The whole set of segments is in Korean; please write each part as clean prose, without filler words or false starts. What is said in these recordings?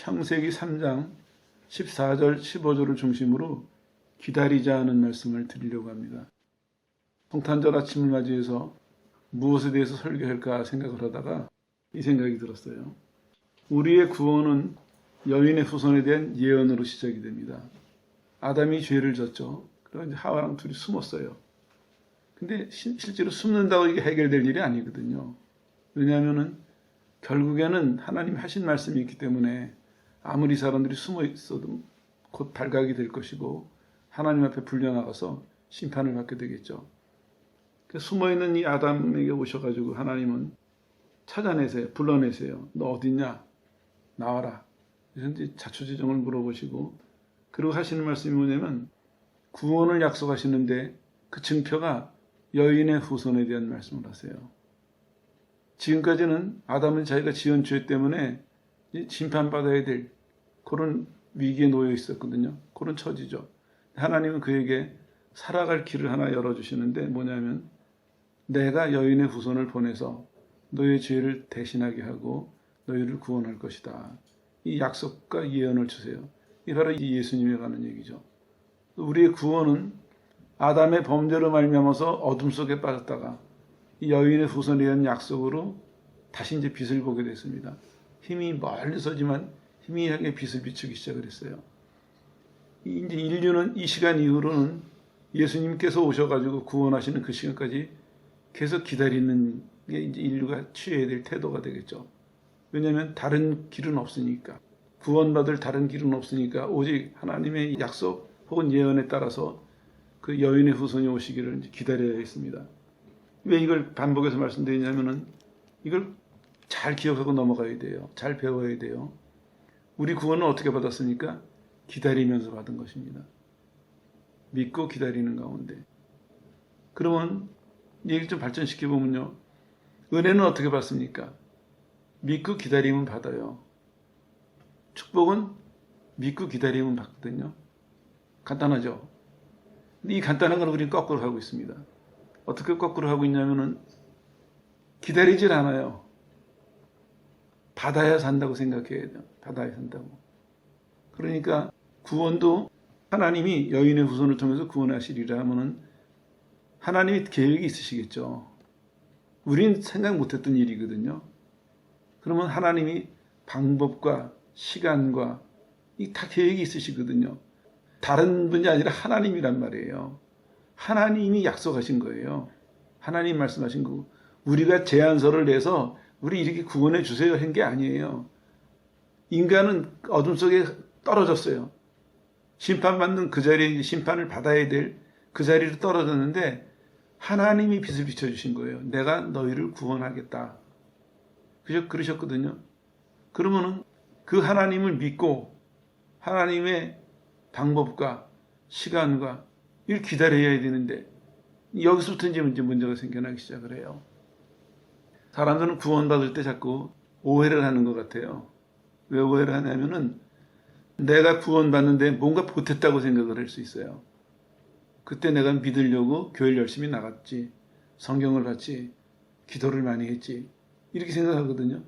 창세기 3장 14절 15절을 중심으로 기다리자 하는 말씀을 드리려고 합니다. 성탄절 아침을 맞이해서 무엇에 대해서 설교할까 생각을 하다가 이 생각이 들었어요. 우리의 구원은 여인의 후손에 대한 예언으로 시작이 됩니다. 아담이 죄를 졌죠. 그래서 하와랑 둘이 숨었어요. 근데 실제로 숨는다고 이게 해결될 일이 아니거든요. 왜냐하면은 결국에는 하나님이 하신 말씀이 있기 때문에 아무리 사람들이 숨어 있어도 곧 발각이 될 것이고 하나님 앞에 불려나가서 심판을 받게 되겠죠. 숨어있는 이 아담에게 오셔가지고 하나님은 찾아내세요. 불러내세요. 너 어딨냐? 나와라. 그래서 이제 자초지종을 물어보시고 그리고 하시는 말씀이 뭐냐면 구원을 약속하시는데 그 증표가 여인의 후손에 대한 말씀을 하세요. 지금까지는 아담은 자기가 지은 죄 때문에 심판받아야 될 그런 위기에 놓여 있었거든요. 그런 처지죠. 하나님은 그에게 살아갈 길을 하나 열어주시는데 뭐냐면 내가 여인의 후손을 보내서 너의 죄를 대신하게 하고 너희를 구원할 것이다. 이 약속과 예언을 주세요. 이 바로 예수님에 관한 얘기죠. 우리의 구원은 아담의 범죄로 말미암아서 어둠 속에 빠졌다가 이 여인의 후손에 대한 약속으로 다시 이제 빛을 보게 됐습니다. 힘이 멀리서지만 희미하게 빛을 비추기 시작을 했어요. 이제 인류는 이 시간 이후로는 예수님께서 오셔가지고 구원하시는 그 시간까지 계속 기다리는 게 이제 인류가 취해야 될 태도가 되겠죠. 왜냐하면 다른 길은 없으니까. 구원받을 다른 길은 없으니까 오직 하나님의 약속 혹은 예언에 따라서 그 여인의 후손이 오시기를 이제 기다려야 했습니다. 왜 이걸 반복해서 말씀드리냐면은 이걸 잘 기억하고 넘어가야 돼요. 잘 배워야 돼요. 우리 구원은 어떻게 받았습니까? 기다리면서 받은 것입니다. 믿고 기다리는 가운데. 그러면 얘기를 좀 발전시켜 보면요. 은혜는 어떻게 받습니까? 믿고 기다리면 받아요. 축복은 믿고 기다리면 받거든요. 간단하죠? 근데 이 간단한 걸 우리는 거꾸로 하고 있습니다. 어떻게 거꾸로 하고 있냐면은 기다리질 않아요. 받아야 산다고 생각해야 돼요. 받아야 산다고. 그러니까 구원도 하나님이 여인의 후손을 통해서 구원하시리라 하면은 하나님이 계획이 있으시겠죠. 우린 생각 못했던 일이거든요. 그러면 하나님이 방법과 시간과 이 다 계획이 있으시거든요. 다른 분이 아니라 하나님이란 말이에요. 하나님이 약속하신 거예요. 하나님 말씀하신 거고 우리가 제안서를 내서 우리 이렇게 구원해 주세요 한 게 아니에요. 인간은 어둠 속에 떨어졌어요. 심판받는 그 자리에 심판을 받아야 될 그 자리로 떨어졌는데 하나님이 빛을 비춰주신 거예요. 내가 너희를 구원하겠다. 그러셨거든요. 그러면은 그 하나님을 믿고 하나님의 방법과 시간과 이걸 기다려야 되는데 여기서부터 이제 문제가 생겨나기 시작을 해요. 사람들은 구원받을 때 자꾸 오해를 하는 것 같아요. 왜 오해를 하냐면은 내가 구원받는데 뭔가 보탰다고 생각을 할 수 있어요. 그때 내가 믿으려고 교회를 열심히 나갔지, 성경을 봤지, 기도를 많이 했지 이렇게 생각하거든요.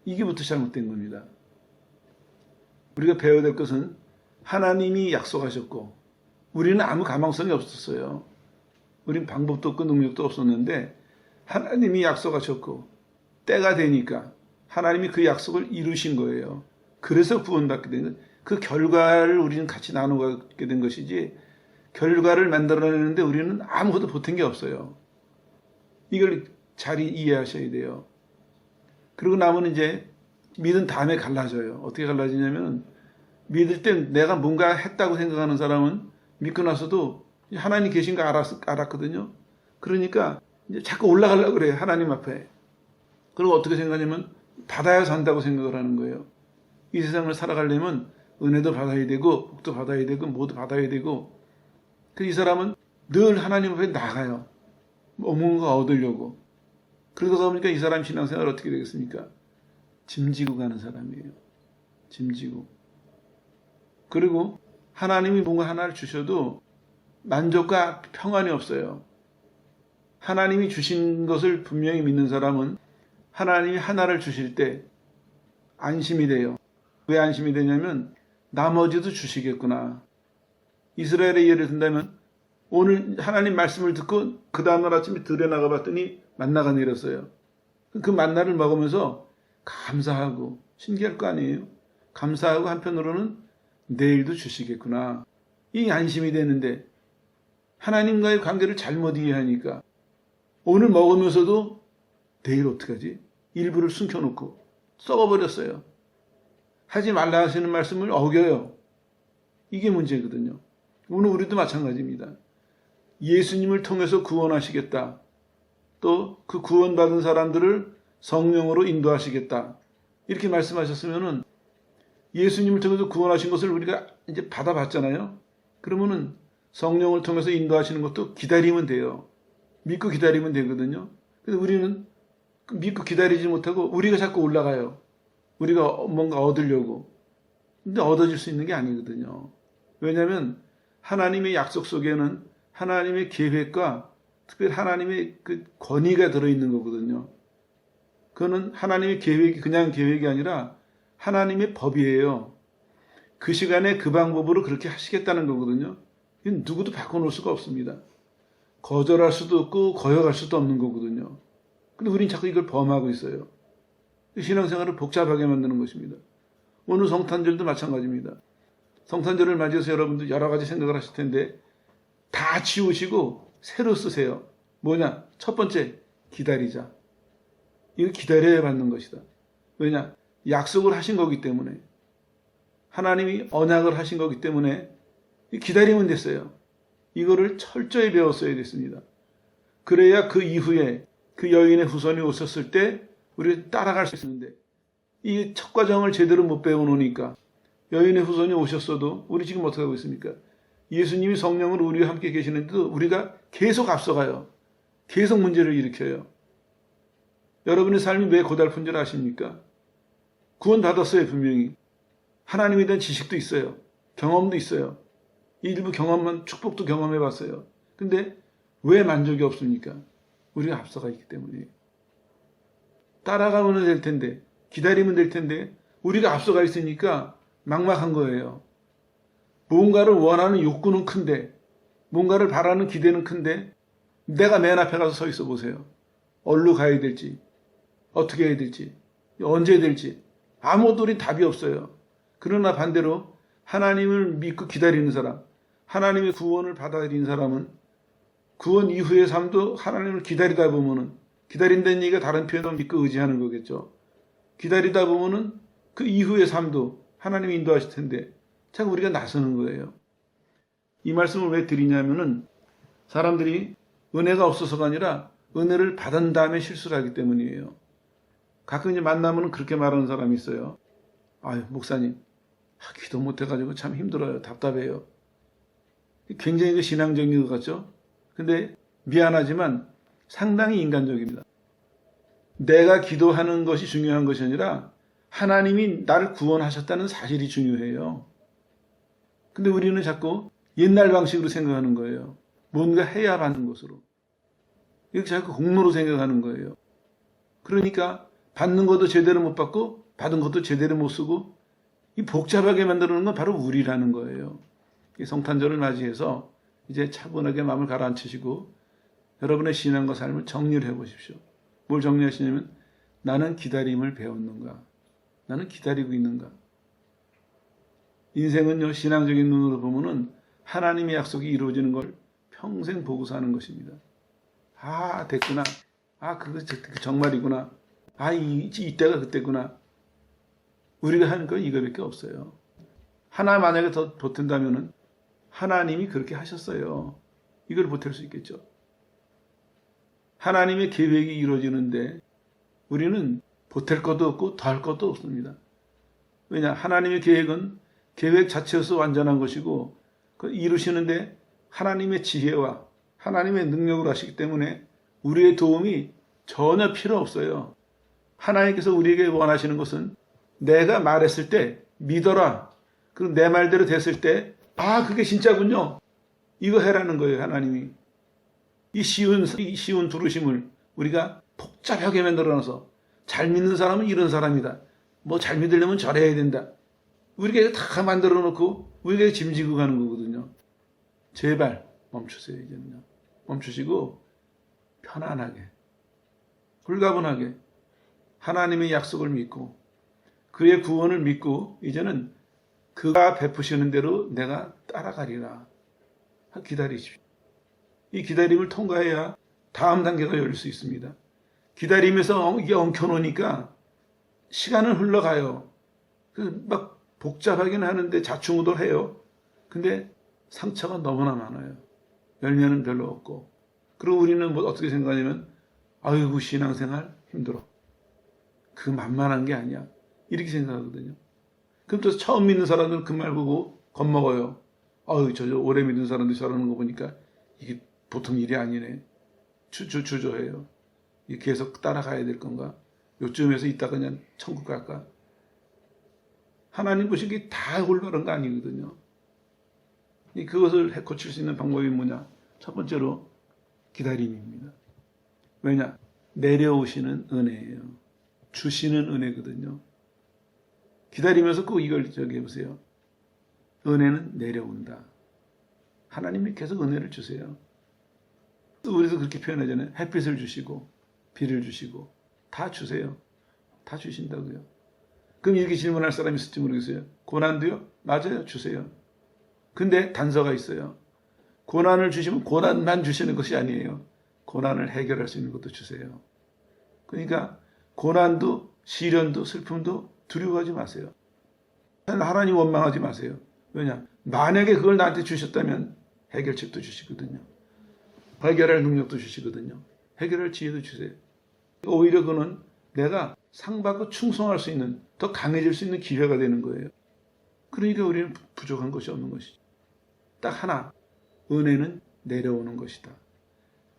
이게부터 잘못된 겁니다. 우리가 배워야 될 것은 하나님이 약속하셨고 우리는 아무 가망성이 없었어요. 우린 방법도 없고 능력도 없었는데 하나님이 약속하셨고 때가 되니까 하나님이 그 약속을 이루신 거예요. 그래서 구원받게 된 거예요. 그 결과를 우리는 같이 나누게 된 것이지 결과를 만들어내는데 우리는 아무것도 보탠 게 없어요. 이걸 잘 이해하셔야 돼요. 그리고 나면 이제 믿은 다음에 갈라져요. 어떻게 갈라지냐면 믿을 때 내가 뭔가 했다고 생각하는 사람은 믿고 나서도 하나님 계신 거 알았거든요. 그러니까 이제 자꾸 올라가려고 그래요. 하나님 앞에. 그리고 어떻게 생각하냐면 받아야 산다고 생각을 하는 거예요. 이 세상을 살아가려면 은혜도 받아야 되고 복도 받아야 되고 모두 받아야 되고 이 사람은 늘 하나님 앞에 나가요. 뭔가 얻으려고. 그러다 보니까 이 사람 신앙생활 어떻게 되겠습니까? 짐지고 가는 사람이에요. 짐지고. 그리고 하나님이 뭔가 하나를 주셔도 만족과 평안이 없어요. 하나님이 주신 것을 분명히 믿는 사람은 하나님이 하나를 주실 때 안심이 돼요. 왜 안심이 되냐면 나머지도 주시겠구나. 이스라엘의 예를 든다면 오늘 하나님 말씀을 듣고 그 다음날 아침에 들에 나가 봤더니 만나가 내렸어요. 그 만나를 먹으면서 감사하고 신기할 거 아니에요. 감사하고 한편으로는 내일도 주시겠구나. 이 안심이 되는데 하나님과의 관계를 잘못 이해하니까 오늘 먹으면서도 내일 어떡하지? 일부를 숨겨놓고 썩어버렸어요. 하지 말라 하시는 말씀을 어겨요. 이게 문제거든요. 오늘 우리도 마찬가지입니다. 예수님을 통해서 구원하시겠다. 또 그 구원받은 사람들을 성령으로 인도하시겠다. 이렇게 말씀하셨으면은 예수님을 통해서 구원하신 것을 우리가 이제 받아봤잖아요. 그러면은 성령을 통해서 인도하시는 것도 기다리면 돼요. 믿고 기다리면 되거든요. 근데 우리는 믿고 기다리지 못하고 우리가 자꾸 올라가요. 우리가 뭔가 얻으려고. 근데 얻어질 수 있는 게 아니거든요. 왜냐하면 하나님의 약속 속에는 하나님의 계획과 특별히 하나님의 그 권위가 들어있는 거거든요. 그거는 하나님의 계획이 그냥 계획이 아니라 하나님의 법이에요. 그 시간에 그 방법으로 그렇게 하시겠다는 거거든요. 이건 누구도 바꿔놓을 수가 없습니다. 거절할 수도 없고 거역할 수도 없는 거거든요. 근데 우린 자꾸 이걸 범하고 있어요. 신앙생활을 복잡하게 만드는 것입니다. 오늘 성탄절도 마찬가지입니다. 성탄절을 맞이해서 여러분들 여러 가지 생각을 하실 텐데 다 지우시고 새로 쓰세요. 뭐냐? 첫 번째, 기다리자. 이거 기다려야 받는 것이다. 왜냐? 약속을 하신 거기 때문에. 하나님이 언약을 하신 거기 때문에 기다리면 됐어요. 이거를 철저히 배웠어야 됐습니다. 그래야 그 이후에 그 여인의 후손이 오셨을 때 우리가 따라갈 수 있는데 이 첫 과정을 제대로 못 배워놓으니까 여인의 후손이 오셨어도 우리 지금 어떻게 하고 있습니까? 예수님이 성령으로 우리와 함께 계시는데도 우리가 계속 앞서가요. 계속 문제를 일으켜요. 여러분의 삶이 왜 고달픈 줄 아십니까? 구원 받았어요, 분명히. 하나님에 대한 지식도 있어요. 경험도 있어요. 일부 경험만, 축복도 경험해 봤어요. 근데 왜 만족이 없습니까? 우리가 앞서가 있기 때문이에요. 따라가면 될 텐데, 기다리면 될 텐데, 우리가 앞서가 있으니까 막막한 거예요. 뭔가를 원하는 욕구는 큰데, 뭔가를 바라는 기대는 큰데, 내가 맨 앞에 가서 서 있어 보세요. 어디로 가야 될지, 어떻게 해야 될지, 언제 해야 될지, 아무것도 우린 답이 없어요. 그러나 반대로 하나님을 믿고 기다리는 사람, 하나님의 구원을 받아들인 사람은 구원 이후의 삶도 하나님을 기다리다 보면은, 기다린다는 얘기가 다른 표현으로 믿고 의지하는 거겠죠. 기다리다 보면은 그 이후의 삶도 하나님이 인도하실 텐데, 자꾸 우리가 나서는 거예요. 이 말씀을 왜 드리냐면은 사람들이 은혜가 없어서가 아니라 은혜를 받은 다음에 실수를 하기 때문이에요. 가끔 이제 만나면 그렇게 말하는 사람이 있어요. 아유, 목사님, 기도 못해가지고 참 힘들어요. 답답해요. 굉장히 신앙적인 것 같죠? 근데 미안하지만 상당히 인간적입니다. 내가 기도하는 것이 중요한 것이 아니라 하나님이 나를 구원하셨다는 사실이 중요해요. 근데 우리는 자꾸 옛날 방식으로 생각하는 거예요. 뭔가 해야 받는 것으로. 이렇게 자꾸 공로로 생각하는 거예요. 그러니까 받는 것도 제대로 못 받고 받은 것도 제대로 못 쓰고 이 복잡하게 만드는 건 바로 우리라는 거예요. 이 성탄절을 맞이해서 이제 차분하게 마음을 가라앉히시고 여러분의 신앙과 삶을 정리를 해보십시오. 뭘 정리하시냐면 나는 기다림을 배웠는가? 나는 기다리고 있는가? 인생은요, 신앙적인 눈으로 보면은 하나님의 약속이 이루어지는 걸 평생 보고 사는 것입니다. 아, 됐구나. 아, 그거 정말이구나. 아, 이때가 그때구나. 우리가 하는 건 이거밖에 없어요. 하나 만약에 더 보탠다면은 하나님이 그렇게 하셨어요. 이걸 보탤 수 있겠죠. 하나님의 계획이 이루어지는데 우리는 보탤 것도 없고 더할 것도 없습니다. 왜냐? 하나님의 계획은 계획 자체로서 완전한 것이고 그 이루시는데 하나님의 지혜와 하나님의 능력으로 하시기 때문에 우리의 도움이 전혀 필요 없어요. 하나님께서 우리에게 원하시는 것은 내가 말했을 때 믿어라. 그리고 내 말대로 됐을 때 아, 그게 진짜군요. 이거 해라는 거예요, 하나님이. 이 쉬운 부르심을 우리가 복잡하게 만들어놔서 잘 믿는 사람은 이런 사람이다. 뭐 잘 믿으려면 저래야 된다. 우리가 다 만들어 놓고 우리가 짐지고 가는 거거든요. 제발 멈추세요. 이제는요. 멈추시고 편안하게 불가분하게 하나님의 약속을 믿고 그의 구원을 믿고 이제는 그가 베푸시는 대로 내가 따라가리라. 기다리십시오. 이 기다림을 통과해야 다음 단계가 열릴 수 있습니다. 기다리면서 이게 엉켜놓으니까 시간은 흘러가요. 막 복잡하긴 하는데 좌충우돌해요. 근데 상처가 너무나 많아요. 열매는 별로 없고. 그리고 우리는 뭐 어떻게 생각하냐면 아이고 신앙생활 힘들어. 그 만만한 게 아니야. 이렇게 생각하거든요. 그럼 또 처음 믿는 사람들은 그 말 보고 겁먹어요. 아유 저 오래 믿는 사람들이 저러는 거 보니까 이게 보통 일이 아니네. 주저해요. 계속 따라가야 될 건가? 요쯤에서 있다가 그냥 천국 갈까? 하나님 보시기에 다 올바른 거 아니거든요. 그것을 고칠 수 있는 방법이 뭐냐? 첫 번째로 기다림입니다. 왜냐? 내려오시는 은혜예요. 주시는 은혜거든요. 기다리면서 꼭 이걸 해보세요. 은혜는 내려온다. 하나님이 계속 은혜를 주세요. 우리도 그렇게 표현하잖아요. 햇빛을 주시고 비를 주시고 다 주세요. 다 주신다고요. 그럼 이렇게 질문할 사람이 있을지 모르겠어요. 고난도요? 맞아요. 주세요. 근데 단서가 있어요. 고난을 주시면 고난만 주시는 것이 아니에요. 고난을 해결할 수 있는 것도 주세요. 그러니까 고난도 시련도 슬픔도 두려워하지 마세요. 하나님 원망하지 마세요. 왜냐? 만약에 그걸 나한테 주셨다면 해결책도 주시거든요. 해결할 능력도 주시거든요. 해결할 지혜도 주세요. 오히려 그는 내가 상받고 충성할 수 있는 더 강해질 수 있는 기회가 되는 거예요. 그러니까 우리는 부족한 것이 없는 것이죠. 딱 하나, 은혜는 내려오는 것이다.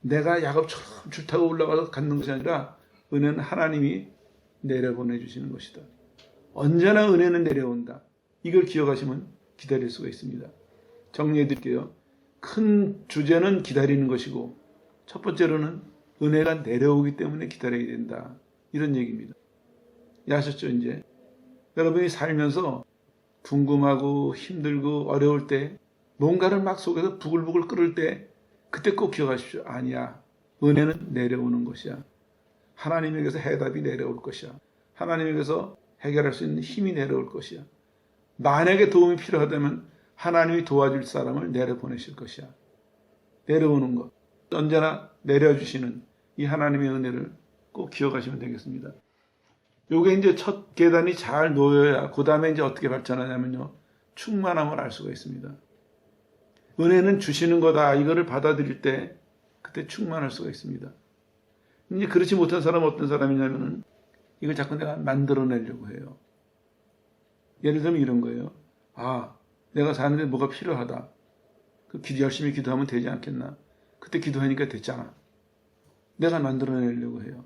내가 야곱처럼 줄 타고 올라가서 갖는 것이 아니라 은혜는 하나님이 내려보내주시는 것이다. 언제나 은혜는 내려온다. 이걸 기억하시면 기다릴 수가 있습니다. 정리해 드릴게요. 큰 주제는 기다리는 것이고 첫 번째로는 은혜가 내려오기 때문에 기다려야 된다. 이런 얘기입니다. 아셨죠? 이제 여러분이 살면서 궁금하고 힘들고 어려울 때 뭔가를 막 속에서 부글부글 끓을 때 그때 꼭 기억하십시오. 아니야. 은혜는 내려오는 것이야. 하나님에게서 해답이 내려올 것이야. 하나님에게서 해결할 수 있는 힘이 내려올 것이야. 만약에 도움이 필요하다면 하나님이 도와줄 사람을 내려보내실 것이야. 내려오는 것. 언제나 내려주시는 이 하나님의 은혜를 꼭 기억하시면 되겠습니다. 요게 이제 첫 계단이 잘 놓여야 그 다음에 이제 어떻게 발전하냐면요. 충만함을 알 수가 있습니다. 은혜는 주시는 거다. 이거를 받아들일 때 그때 충만할 수가 있습니다. 이제 그렇지 못한 사람은 어떤 사람이냐면은 이걸 자꾸 내가 만들어내려고 해요. 예를 들면 이런 거예요. 아, 내가 사는데 뭐가 필요하다. 열심히 기도하면 되지 않겠나. 그때 기도하니까 됐잖아. 내가 만들어내려고 해요.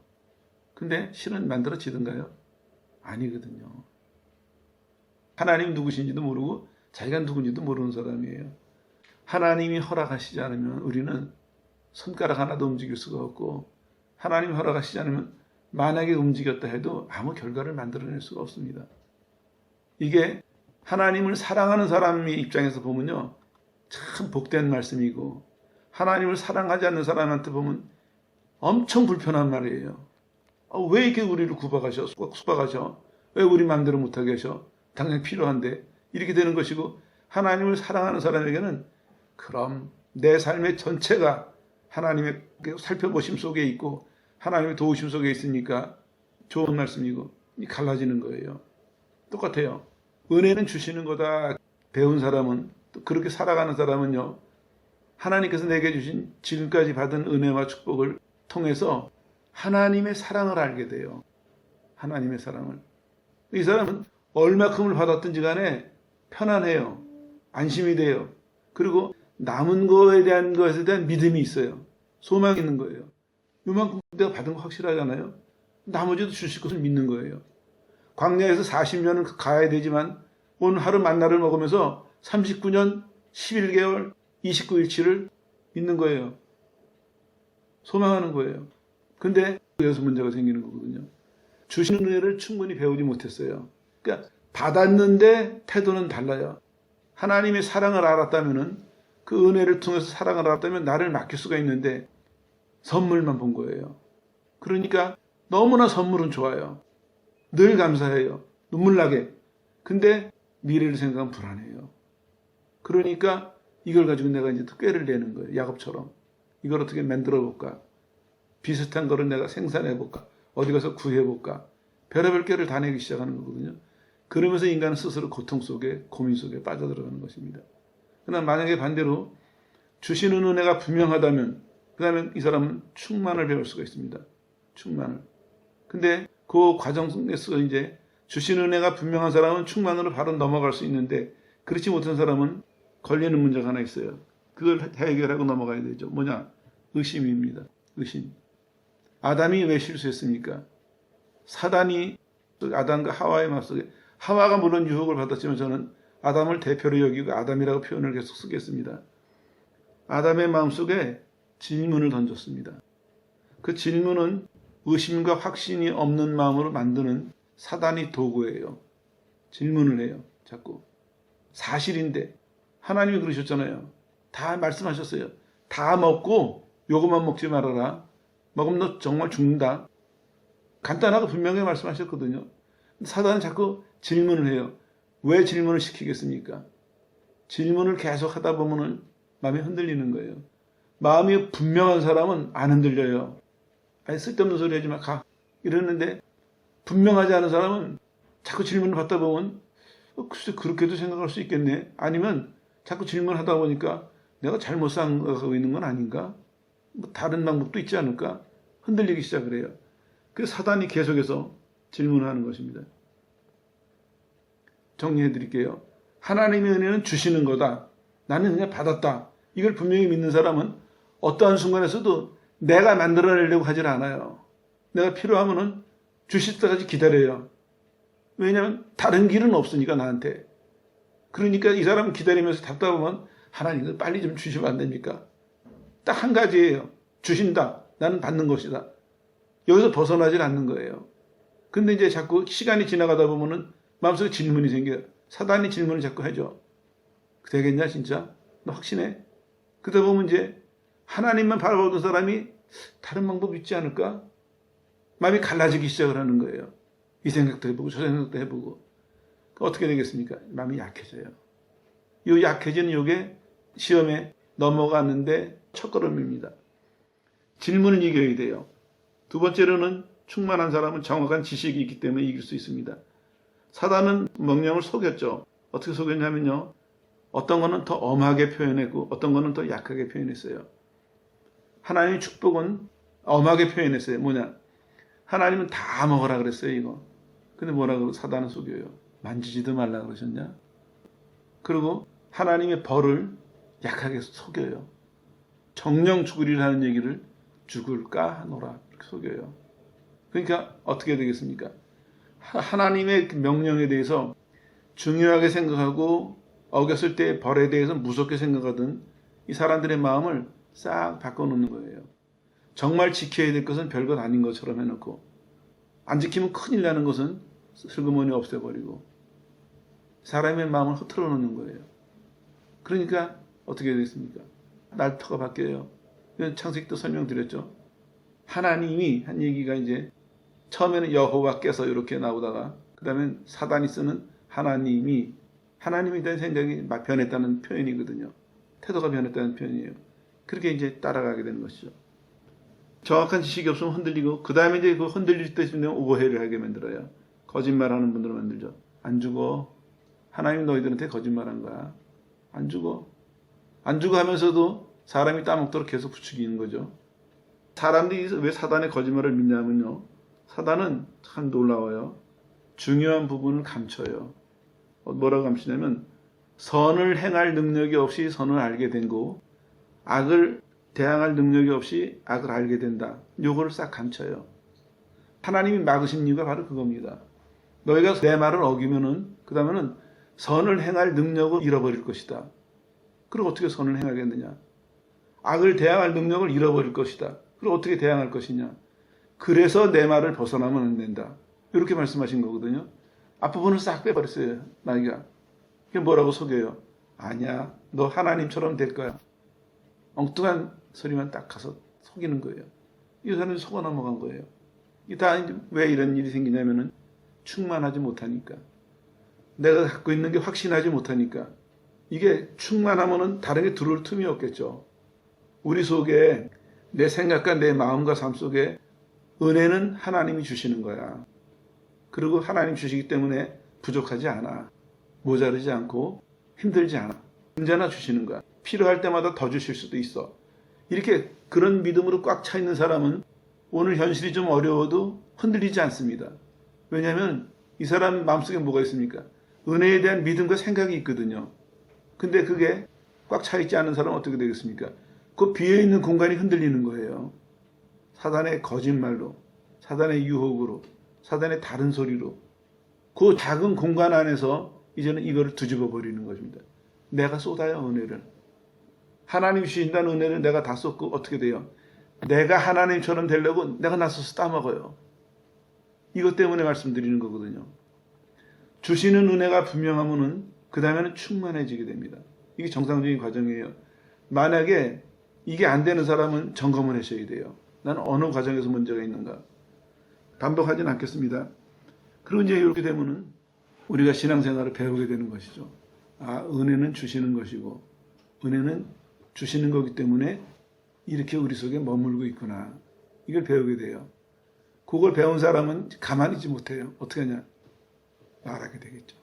근데 실은 만들어지던가요? 아니거든요. 하나님 누구신지도 모르고 자기가 누군지도 모르는 사람이에요. 하나님이 허락하시지 않으면 우리는 손가락 하나도 움직일 수가 없고 하나님이 허락하시지 않으면 만약에 움직였다 해도 아무 결과를 만들어낼 수가 없습니다. 이게 하나님을 사랑하는 사람의 입장에서 보면요. 참 복된 말씀이고 하나님을 사랑하지 않는 사람한테 보면 엄청 불편한 말이에요. 왜 이렇게 우리를 구박하셔? 왜 우리 마음대로 못하게 하셔? 당연히 필요한데 이렇게 되는 것이고 하나님을 사랑하는 사람에게는 그럼 내 삶의 전체가 하나님의 살펴보심 속에 있고 하나님의 도우심 속에 있으니까 좋은 말씀이고 갈라지는 거예요. 똑같아요. 은혜는 주시는 거다. 배운 사람은 또 그렇게 살아가는 사람은요. 하나님께서 내게 주신 지금까지 받은 은혜와 축복을 통해서 하나님의 사랑을 알게 돼요. 하나님의 사랑을. 이 사람은 얼마큼을 받았든지 간에 편안해요. 안심이 돼요. 그리고 남은 거에 대한 것에 대한 믿음이 있어요. 소망이 있는 거예요. 요만큼 내가 받은 거 확실하잖아요. 나머지도 주실 것을 믿는 거예요. 광야에서 40년은 가야 되지만 오늘 하루 만나를 먹으면서 39년 11개월 29일치를 믿는 거예요. 소망하는 거예요. 근데 여기서 문제가 생기는 거거든요. 주시는 은혜를 충분히 배우지 못했어요. 그러니까 받았는데 태도는 달라요. 하나님의 사랑을 알았다면은 그 은혜를 통해서 사랑을 알았다면 나를 맡길 수가 있는데 선물만 본 거예요. 그러니까 너무나 선물은 좋아요. 늘 감사해요. 눈물 나게. 근데 미래를 생각하면 불안해요. 그러니까 이걸 가지고 내가 이제 또 꾀를 내는 거예요. 야곱처럼. 이걸 어떻게 만들어 볼까? 비슷한 거를 내가 생산해 볼까? 어디 가서 구해 볼까? 별의별 꾀를 다 내기 시작하는 거거든요. 그러면서 인간은 스스로 고통 속에, 고민 속에 빠져들어가는 것입니다. 그러나 만약에 반대로 주시는 은혜가 분명하다면 그다음에 이 사람은 충만을 배울 수가 있습니다. 충만을. 근데 그 과정 속에서 이제 주시는 은혜가 분명한 사람은 충만으로 바로 넘어갈 수 있는데 그렇지 못한 사람은 걸리는 문제가 하나 있어요. 그걸 해결하고 넘어가야 되죠. 뭐냐? 의심입니다. 의심. 아담이 왜 실수했습니까? 사단이 아담과 하와의 마음속에, 하와가 물론 유혹을 받았지만 저는 아담을 대표로 여기고 아담이라고 표현을 계속 쓰겠습니다. 아담의 마음속에 질문을 던졌습니다. 그 질문은 의심과 확신이 없는 마음으로 만드는 사단이 도구예요. 질문을 해요. 자꾸. 사실인데 하나님이 그러셨잖아요. 다 말씀하셨어요. 다 먹고 요것만 먹지 말아라. 먹으면 너 정말 죽는다. 간단하고 분명히 말씀하셨거든요. 사단은 자꾸 질문을 해요. 왜 질문을 시키겠습니까? 질문을 계속 하다 보면은 마음이 흔들리는 거예요. 마음이 분명한 사람은 안 흔들려요. 아니 쓸데없는 소리 하지 마. 가. 이러는데 분명하지 않은 사람은 자꾸 질문을 받다 보면 글쎄 그렇게도 생각할 수 있겠네. 아니면 자꾸 질문하다 보니까 내가 잘못 생각하고 있는 건 아닌가? 뭐 다른 방법도 있지 않을까? 흔들리기 시작을 해요. 그래서 사단이 계속해서 질문하는 것입니다. 정리해 드릴게요. 하나님의 은혜는 주시는 거다. 나는 그냥 받았다. 이걸 분명히 믿는 사람은 어떠한 순간에서도 내가 만들어내려고 하질 않아요. 내가 필요하면은 주실 때까지 기다려요. 왜냐하면 다른 길은 없으니까 나한테. 그러니까 이 사람은 기다리면서 답답하면 하나님 빨리 좀 주시면 안 됩니까? 딱 한 가지예요. 주신다. 나는 받는 것이다. 여기서 벗어나질 않는 거예요. 근데 이제 자꾸 시간이 지나가다 보면은 마음속에 질문이 생겨요. 사단이 질문을 자꾸 해줘. 되겠냐 진짜? 너 확신해? 그러다 보면 이제 하나님만 바라보던 사람이 다른 방법 있지 않을까? 마음이 갈라지기 시작을 하는 거예요. 이 생각도 해보고 저 생각도 해보고. 어떻게 되겠습니까? 마음이 약해져요. 이 약해지는 이게 시험에 넘어갔는데 첫걸음입니다. 질문을 이겨야 돼요. 두 번째로는 충만한 사람은 정확한 지식이 있기 때문에 이길 수 있습니다. 사단은 명령을 속였죠. 어떻게 속였냐면요. 어떤 거는 더 엄하게 표현했고 어떤 거는 더 약하게 표현했어요. 하나님의 축복은 엄하게 표현했어요. 뭐냐? 하나님은 다 먹으라 그랬어요, 이거. 근데 뭐라고 사단은 속여요. 만지지도 말라 그러셨냐? 그리고 하나님의 벌을 약하게 속여요. 정령 죽으리라는 얘기를 죽을까 하노라 이렇게 속여요. 그러니까 어떻게 되겠습니까? 하나님의 명령에 대해서 중요하게 생각하고 어겼을 때 벌에 대해서 무섭게 생각하던 이 사람들의 마음을 싹 바꿔놓는 거예요. 정말 지켜야 될 것은 별것 아닌 것처럼 해놓고 안 지키면 큰일 나는 것은 슬그머니 없애버리고 사람의 마음을 흐트러 놓는 거예요. 그러니까 어떻게 되겠습니까? 날터가 바뀌어요. 창세기 때 설명드렸죠. 하나님이 한 얘기가 이제 처음에는 여호와께서 이렇게 나오다가 그 다음에 사단이 쓰는 하나님이 대한 생각이 변했다는 표현이거든요. 태도가 변했다는 표현이에요. 그렇게 이제 따라가게 되는 것이죠. 정확한 지식이 없으면 흔들리고 그 다음에 이제 그 흔들릴 때쯤 되면 오해를 하게 만들어요. 거짓말하는 분들을 만들죠. 안 죽어. 하나님 너희들한테 거짓말한 거야. 안 죽어. 안 죽어 하면서도 사람이 따먹도록 계속 부추기는 거죠. 사람들이 왜 사단의 거짓말을 믿냐면요. 사단은 참 놀라워요. 중요한 부분을 감춰요. 뭐라고 감추냐면 선을 행할 능력이 없이 선을 알게 된 거, 악을 대항할 능력이 없이 악을 알게 된다. 요거를 싹 감춰요. 하나님이 막으신 이유가 바로 그겁니다. 너희가 내 말을 어기면은 그 다음에는 선을 행할 능력을 잃어버릴 것이다. 그리고 어떻게 선을 행하겠느냐? 악을 대항할 능력을 잃어버릴 것이다. 그리고 어떻게 대항할 것이냐? 그래서 내 말을 벗어나면 안 된다. 이렇게 말씀하신 거거든요. 앞부분을 싹 빼버렸어요. 나이가. 그게 뭐라고 속여요? 아니야. 너 하나님처럼 될 거야. 엉뚱한 소리만 딱 가서 속이는 거예요. 이 사람이 속아 넘어간 거예요. 이게 다 왜 이런 일이 생기냐면은 충만하지 못하니까. 내가 갖고 있는 게 확신하지 못하니까. 이게 충만하면은 다른 게 들어올 틈이 없겠죠. 우리 속에 내 생각과 내 마음과 삶 속에 은혜는 하나님이 주시는 거야. 그리고 하나님 주시기 때문에 부족하지 않아. 모자르지 않고 힘들지 않아. 언제나 주시는 거야. 필요할 때마다 더 주실 수도 있어. 이렇게 그런 믿음으로 꽉 차 있는 사람은 오늘 현실이 좀 어려워도 흔들리지 않습니다. 왜냐하면 이 사람 마음속에 뭐가 있습니까? 은혜에 대한 믿음과 생각이 있거든요. 근데 그게 꽉 차 있지 않은 사람은 어떻게 되겠습니까? 그 비어있는 공간이 흔들리는 거예요. 사단의 거짓말로, 사단의 유혹으로, 사단의 다른 소리로 그 작은 공간 안에서 이제는 이거를 뒤집어 버리는 것입니다. 내가 쏟아요, 은혜를. 하나님 주신다는 은혜를 내가 다 쏟고 어떻게 돼요? 내가 하나님처럼 되려고 내가 나서서 따먹어요. 이것 때문에 말씀드리는 거거든요. 주시는 은혜가 분명하면은 그 다음에는 충만해지게 됩니다. 이게 정상적인 과정이에요. 만약에 이게 안 되는 사람은 점검을 하셔야 돼요. 나는 어느 과정에서 문제가 있는가. 반복하지는 않겠습니다. 그리고 이제 이렇게 되면은 우리가 신앙생활을 배우게 되는 것이죠. 아, 은혜는 주시는 것이고 은혜는 주시는 거기 때문에 이렇게 우리 속에 머물고 있구나. 이걸 배우게 돼요. 그걸 배운 사람은 가만히 있지 못해요. 어떻게 하냐? 말하게 되겠죠.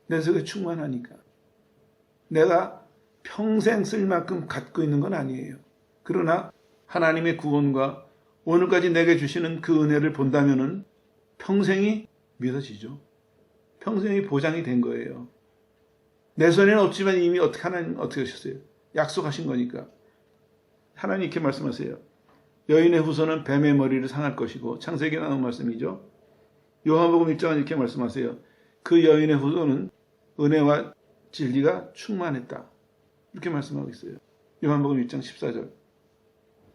내 속에 충만하니까. 내가 평생 쓸 만큼 갖고 있는 건 아니에요. 그러나 하나님의 구원과 오늘까지 내게 주시는 그 은혜를 본다면은 평생이 믿어지죠. 평생이 보장이 된 거예요. 내 손에는 없지만 이미 하나님 어떻게 하셨어요? 약속하신 거니까. 하나님 이렇게 말씀하세요. 여인의 후손은 뱀의 머리를 상할 것이고 창세기에 나온 말씀이죠. 요한복음 1장은 이렇게 말씀하세요. 그 여인의 후손은 은혜와 진리가 충만했다. 이렇게 말씀하고 있어요. 요한복음 1장 14절.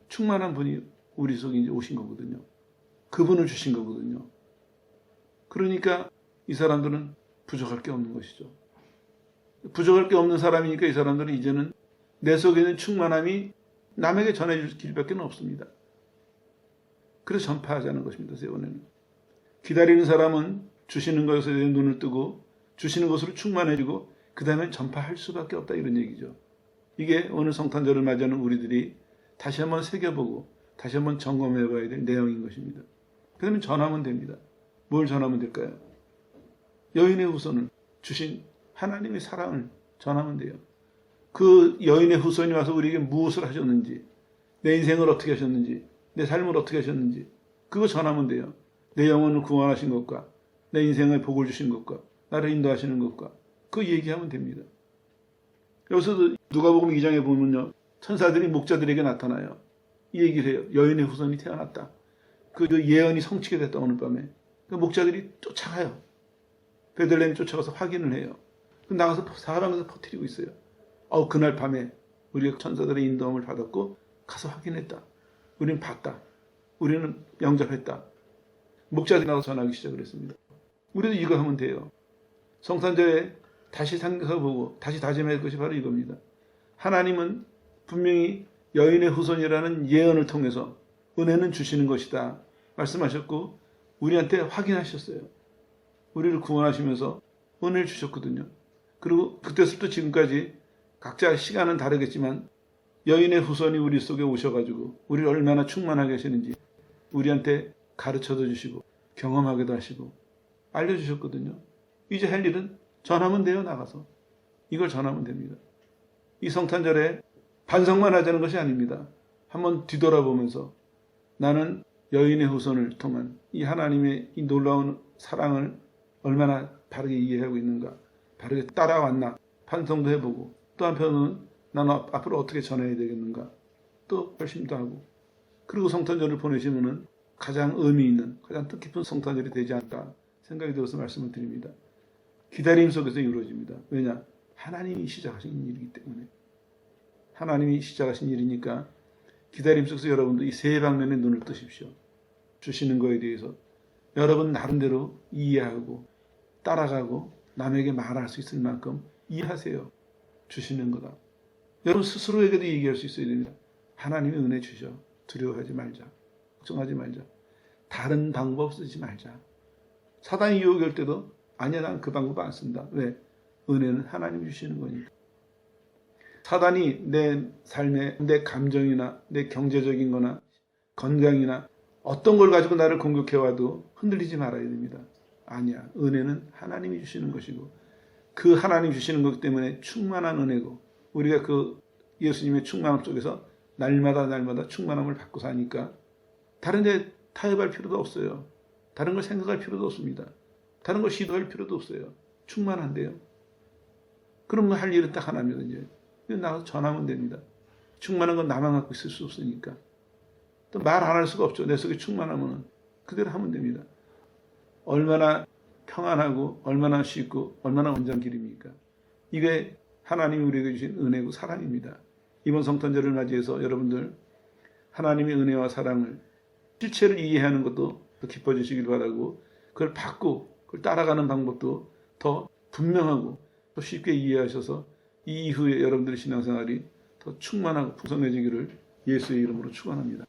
충만한 분이 우리 속에 이제 오신 거거든요. 그분을 주신 거거든요. 그러니까 이 사람들은 부족할 게 없는 것이죠. 부족할 게 없는 사람이니까 이 사람들은 이제는 내 속에 있는 충만함이 남에게 전해줄 길밖에 없습니다. 그래서 전파하자는 것입니다. 세원에는. 기다리는 사람은 주시는 것에 눈을 뜨고 주시는 것으로 충만해지고 그 다음에 전파할 수밖에 없다 이런 얘기죠. 이게 오늘 성탄절을 맞이하는 우리들이 다시 한번 새겨보고 다시 한번 점검해봐야 될 내용인 것입니다. 그러면 전하면 됩니다. 뭘 전하면 될까요? 여인의 후손을 주신 하나님의 사랑을 전하면 돼요. 그 여인의 후손이 와서 우리에게 무엇을 하셨는지, 내 인생을 어떻게 하셨는지, 내 삶을 어떻게 하셨는지 그거 전하면 돼요. 내 영혼을 구원하신 것과 내 인생에 복을 주신 것과 나를 인도하시는 것과 그 얘기하면 됩니다. 여기서도 누가복음 2장에 보면요. 천사들이 목자들에게 나타나요. 이 얘기를 해요. 여인의 후손이 태어났다. 그 예언이 성취가 됐다 오늘 밤에. 그 목자들이 쫓아가요. 베들레헴 쫓아가서 확인을 해요. 나가서 사방에서 퍼뜨리고 있어요. 그날 밤에 우리가 천사들의 인도함을 받았고 가서 확인했다. 우리는 봤다. 우리는 영접했다. 목자들이 나가서 전하기 시작을 했습니다. 우리도 이거 하면 돼요. 성탄절에 다시 생각해보고 다시 다짐할 것이 바로 이겁니다. 하나님은 분명히 여인의 후손이라는 예언을 통해서 은혜는 주시는 것이다 말씀하셨고 우리한테 확인하셨어요. 우리를 구원하시면서 은혜를 주셨거든요. 그리고 그때부터 지금까지 각자 시간은 다르겠지만 여인의 후손이 우리 속에 오셔가지고 우리를 얼마나 충만하게 하시는지 우리한테 가르쳐도 주시고 경험하게도 하시고 알려주셨거든요. 이제 할 일은 전하면 돼요. 나가서 이걸 전하면 됩니다. 이 성탄절에 반성만 하자는 것이 아닙니다. 한번 뒤돌아보면서 나는 여인의 후손을 통한 이 하나님의 이 놀라운 사랑을 얼마나 바르게 이해하고 있는가, 바르게 따라왔나 반성도 해보고 또 한편은 나는 앞으로 어떻게 전해야 되겠는가 또 열심도 하고 그리고 성탄절을 보내시면은 가장 의미 있는 가장 뜻깊은 성탄절이 되지 않을까 생각이 들어서 말씀을 드립니다. 기다림 속에서 이루어집니다. 왜냐? 하나님이 시작하신 일이기 때문에. 하나님이 시작하신 일이니까 기다림 속에서 여러분도 이 세 방면에 눈을 뜨십시오. 주시는 거에 대해서 여러분 나름대로 이해하고 따라가고 남에게 말할 수 있을 만큼 이해하세요. 주시는 거다. 여러분 스스로에게도 얘기할 수 있어야 됩니다. 하나님이 은혜 주셔. 두려워하지 말자. 걱정하지 말자. 다른 방법 쓰지 말자. 사단이 유혹할 때도 아니야 난 그 방법 안 쓴다. 왜? 은혜는 하나님이 주시는 거니까. 사단이 내 삶에 내 감정이나 내 경제적인 거나 건강이나 어떤 걸 가지고 나를 공격해와도 흔들리지 말아야 됩니다. 아니야. 은혜는 하나님이 주시는 것이고 그 하나님 주시는 것 때문에 충만한 은혜고 우리가 그 예수님의 충만함 속에서 날마다 충만함을 받고 사니까 다른 데 타협할 필요도 없어요. 다른 걸 생각할 필요도 없습니다. 다른 걸 시도할 필요도 없어요. 충만한데요. 그럼 할 일은 딱 하나입니다. 이제 나가서 전하면 됩니다. 충만한 건 나만 갖고 있을 수 없으니까. 또 말 안 할 수가 없죠. 내 속에 충만하면 그대로 하면 됩니다. 얼마나 평안하고 얼마나 쉽고 얼마나 온전한 길입니까? 이게 하나님이 우리에게 주신 은혜고 사랑입니다. 이번 성탄절을 맞이해서 여러분들 하나님의 은혜와 사랑을 실체를 이해하는 것도 더 깊어지시길 바라고 그걸 받고 그걸 따라가는 방법도 더 분명하고 더 쉽게 이해하셔서 이 이후에 여러분들의 신앙생활이 더 충만하고 풍성해지기를 예수의 이름으로 축원합니다.